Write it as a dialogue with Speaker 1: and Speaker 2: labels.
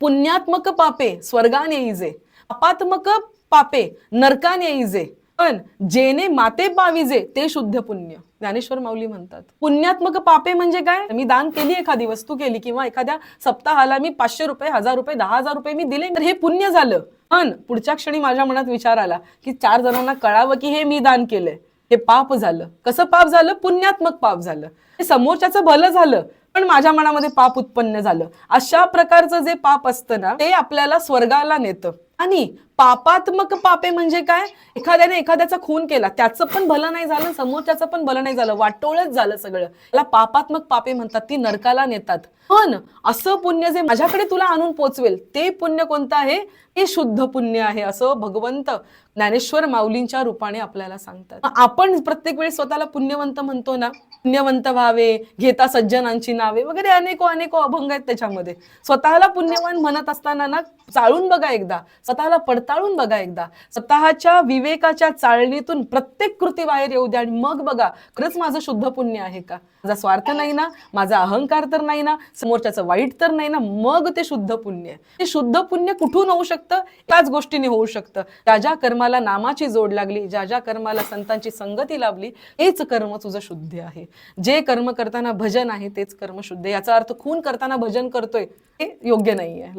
Speaker 1: पुण्यात्मक पापे स्वर्गाने येईजे, पापात्मक पापे नरकाने येईजे, पण जेने माते पाविजे ते शुद्ध पुण्य. ज्ञानेश्वर माऊली म्हणतात. पुण्यात्मक पापे म्हणजे काय? मी दान केली, एखादी वस्तू केली, किंवा एखाद्या सप्ताहाला मी 500 रुपये, 1000 रुपये, 10,000 रुपये मी दिले, तर हे पुण्य झालं. पण पुढच्या क्षणी माझ्या मनात विचार आला की 4 जणांना कळावं की हे मी दान केलंय, हे पाप झालं. कसं पाप झालं? पुण्यात्मक पाप झालं. समोरच्याचं भलं झालं, पण माझ्या मनामध्ये पाप उत्पन्न झालं. अशा प्रकारचं जे पाप असतं ना, ते आपल्याला स्वर्गाला नेतं. आणि पापात्मक पापे म्हणजे काय? एखाद्याने एखाद्याचा खून केला, त्याचं पण भलं नाही झालं, समोरच्याचं पण भलं नाही झालं, वाटोळच झालं सगळं, त्याला पापात्मक पापे म्हणतात. ती नरकाला नेतात. पण असं पुण्य जे माझ्याकडे तुला आणून पोचवेल, ते पुण्य कोणतं आहे? हे शुद्ध पुण्य आहे, असं भगवंत ज्ञानेश्वर माऊलींच्या रूपाने आपल्याला सांगतात. आपण प्रत्येक वेळी स्वतःला पुण्यवंत म्हणतो ना, पुण्यवंत व्हावे, घेता सज्जनांची नावे वगैरे अनेको अभंग आहेत त्याच्यामध्ये. स्वतःला पुण्यवान म्हणत असताना ना, चाळून बघा एकदा, स्वतःला पडताळून बघा एकदा, स्वतःच्या विवेकाच्या चाळणीतून प्रत्येक कृती बाहेर येऊ द्या आणि मग बघा खरंच माझं शुद्ध पुण्य आहे का? माझा स्वार्थ नाही ना, माझा अहंकार तर नाही ना, समोरच्याचं वाईट तर नाही ना, मग ते शुद्ध पुण्य आहे. ते शुद्ध पुण्य कुठून होऊ शकतं? एकाच गोष्टीने होऊ शकतं. ज्या ज्या कर्माला नामाची जोड लागली, ज्या ज्या कर्माला संतांची संगती लाभली, हेच कर्म तुझं शुद्ध आहे. जे कर्म करताना भजन आहे तेच कर्म शुद्ध. याचा अर्थ खून करताना भजन करतोय हे योग्य नाहीये.